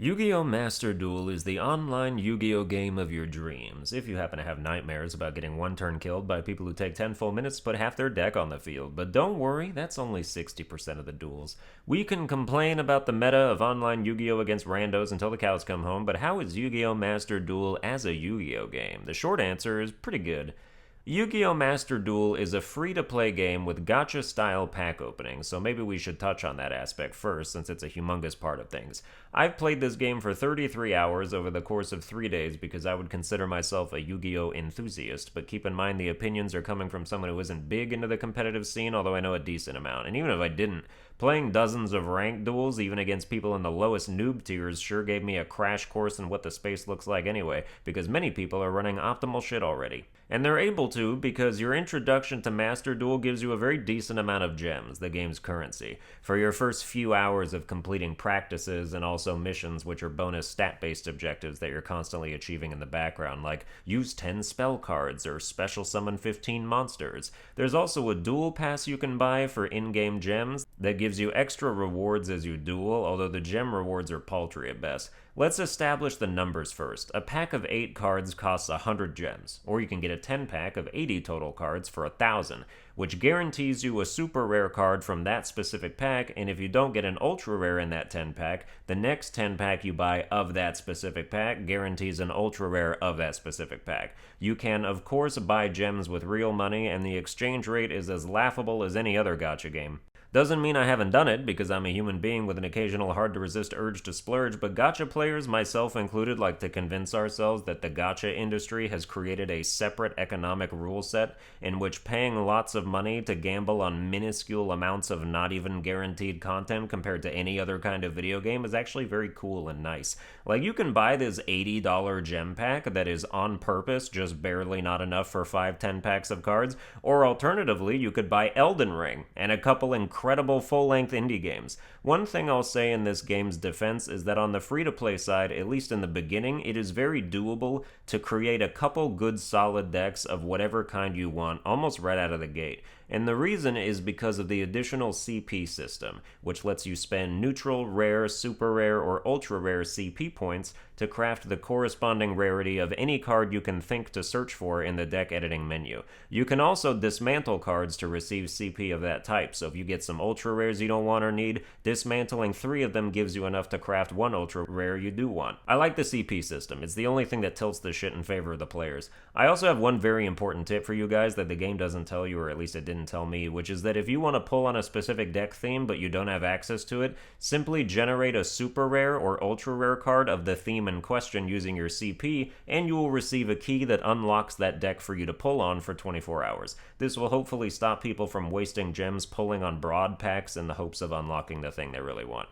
Yugioh Master Duel is the online Yu-Gi-Oh game of your dreams, if you happen to have nightmares about getting one turn killed by people who take 10 full minutes to put half their deck on the field. But don't worry, that's only 60% of the duels. We can complain about the meta of online Yu-Gi-Oh against randos until the cows come home, but how is Yu-Gi-Oh Master Duel as a Yu-Gi-Oh game? The short answer is pretty good. Yu-Gi-Oh! Master Duel is a free-to-play game with gacha-style pack openings, so maybe we should touch on that aspect first, since it's a humongous part of things. I've played this game for 33 hours over the course of 3 days because I would consider myself a Yu-Gi-Oh! Enthusiast, but keep in mind the opinions are coming from someone who isn't big into the competitive scene, although I know a decent amount. And even if I didn't, playing dozens of ranked duels, even against people in the lowest noob tiers, sure gave me a crash course in what the space looks like anyway, because many people are running optimal shit already. And they're able to because your introduction to Master Duel gives you a very decent amount of gems, the game's currency, for your first few hours of completing practices and also missions, which are bonus stat-based objectives that you're constantly achieving in the background, like use 10 spell cards or special summon 15 monsters. There's also a duel pass you can buy for in-game gems that gives you extra rewards as you duel, although the gem rewards are paltry at best. Let's establish the numbers first. A pack of 8 cards costs 100 gems, or you can get a 10 pack of 80 total cards for 1,000, which guarantees you a super rare card from that specific pack, and if you don't get an ultra rare in that 10 pack, the next 10 pack you buy of that specific pack guarantees an ultra rare of that specific pack. You can, of course, buy gems with real money, and the exchange rate is as laughable as any other gacha game. Doesn't mean I haven't done it, because I'm a human being with an occasional hard-to-resist urge to splurge, but gacha players, myself included, like to convince ourselves that the gacha industry has created a separate economic rule set in which paying lots of money to gamble on minuscule amounts of not even guaranteed content compared to any other kind of video game is actually very cool and nice. Like, you can buy this $80 gem pack that is on purpose just barely not enough for 5-10 packs of cards, or alternatively, you could buy Elden Ring and a couple incredible full-length indie games. One thing I'll say in this game's defense is that on the free-to-play side, at least in the beginning, it is very doable to create a couple good solid decks of whatever kind you want almost right out of the gate. And the reason is because of the additional CP system, which lets you spend neutral, rare, super rare, or ultra rare CP points to craft the corresponding rarity of any card you can think to search for in the deck editing menu. You can also dismantle cards to receive CP of that type, so if you get some ultra rares you don't want or need, dismantling 3 of them gives you enough to craft 1 ultra rare you do want. I like the CP system. It's the only thing that tilts the shit in favor of the players. I also have one very important tip for you guys that the game doesn't tell you, or at least it didn't tell me, which is that if you want to pull on a specific deck theme but you don't have access to it, simply generate a super rare or ultra rare card of the theme in question using your CP, and you will receive a key that unlocks that deck for you to pull on for 24 hours. This will hopefully stop people from wasting gems pulling on broad packs in the hopes of unlocking the thing they really want.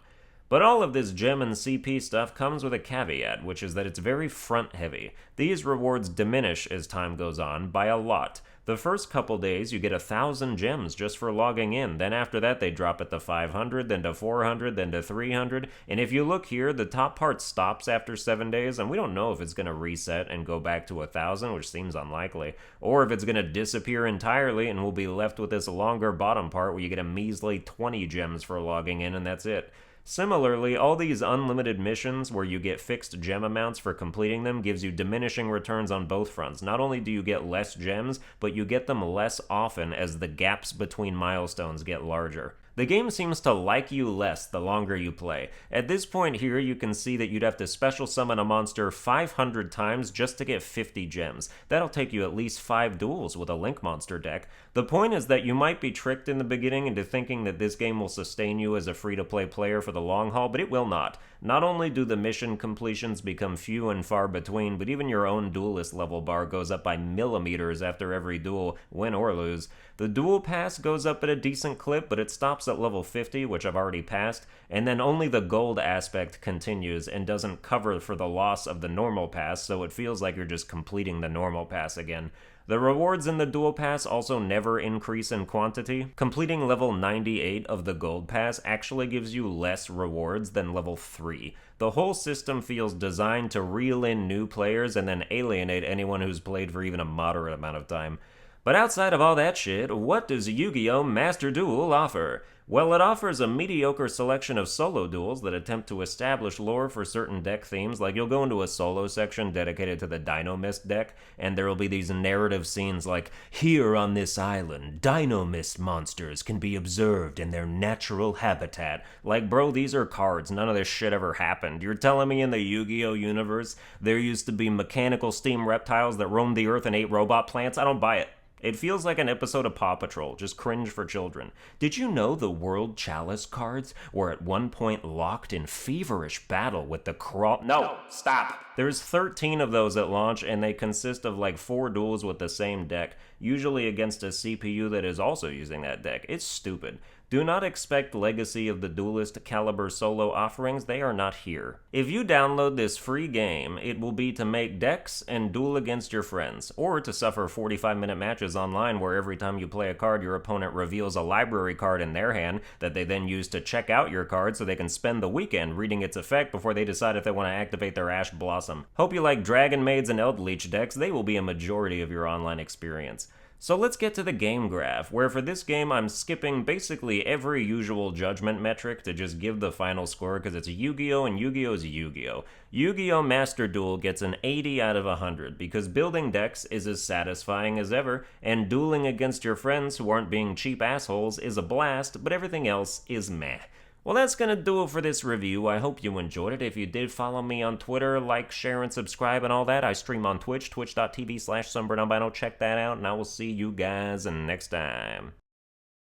But all of this gem and CP stuff comes with a caveat, which is that it's very front-heavy. These rewards diminish as time goes on by a lot. The first couple days, you get 1,000 gems just for logging in. Then after that, they drop it to 500, then to 400, then to 300. And if you look here, the top part stops after 7 days, and we don't know if it's going to reset and go back to 1,000, which seems unlikely, or if it's going to disappear entirely and we'll be left with this longer bottom part where you get a measly 20 gems for logging in, and that's it. Similarly, all these unlimited missions where you get fixed gem amounts for completing them gives you diminishing returns on both fronts. Not only do you get less gems, but you get them less often as the gaps between milestones get larger. The game seems to like you less the longer you play. At this point here, you can see that you'd have to special summon a monster 500 times just to get 50 gems. That'll take you at least 5 duels with a Link monster deck. The point is that you might be tricked in the beginning into thinking that this game will sustain you as a free-to-play player for the long haul, but it will not. Not only do the mission completions become few and far between, but even your own duelist level bar goes up by millimeters after every duel, win or lose. The duel pass goes up at a decent clip, but it stops at level 50, which I've already passed, and then only the gold aspect continues and doesn't cover for the loss of the normal pass, so it feels like you're just completing the normal pass again. The rewards in the duel pass also never increase in quantity. Completing level 98 of the gold pass actually gives you less rewards than level 3. The whole system feels designed to reel in new players and then alienate anyone who's played for even a moderate amount of time. But outside of all that shit, what does Yu-Gi-Oh! Master Duel offer? Well, it offers a mediocre selection of solo duels that attempt to establish lore for certain deck themes. Like, you'll go into a solo section dedicated to the Dino Mist deck, and there will be these narrative scenes like, here on this island, Dino Mist monsters can be observed in their natural habitat. Like, bro, these are cards. None of this shit ever happened. You're telling me in the Yu-Gi-Oh! Universe, there used to be mechanical steam reptiles that roamed the earth and ate robot plants? I don't buy it. It feels like an episode of Paw Patrol, just cringe for children. Did you know the World Chalice cards were at one point locked in feverish battle with the No, stop! There's 13 of those at launch, and they consist of like 4 duels with the same deck, usually against a CPU that is also using that deck. It's stupid. Do not expect Legacy of the Duelist caliber solo offerings, they are not here. If you download this free game, it will be to make decks and duel against your friends, or to suffer 45-minute matches online where every time you play a card, your opponent reveals a library card in their hand that they then use to check out your card so they can spend the weekend reading its effect before they decide if they want to activate their Ash Blossom. Hope you like Dragon Maids and Eldleech decks, they will be a majority of your online experience. So let's get to the game graph, where for this game I'm skipping basically every usual judgment metric to just give the final score because it's Yu-Gi-Oh! And Yu-Gi-Oh! Is Yu-Gi-Oh! Yu-Gi-Oh! Master Duel gets an 80 out of 100 because building decks is as satisfying as ever, and dueling against your friends who aren't being cheap assholes is a blast, but everything else is meh. Well, that's gonna do it for this review. I hope you enjoyed it. If you did, follow me on Twitter, like, share, and subscribe and all that. I stream on Twitch, twitch.tv/SunburnedAlbino. Check that out, and I will see you guys next time.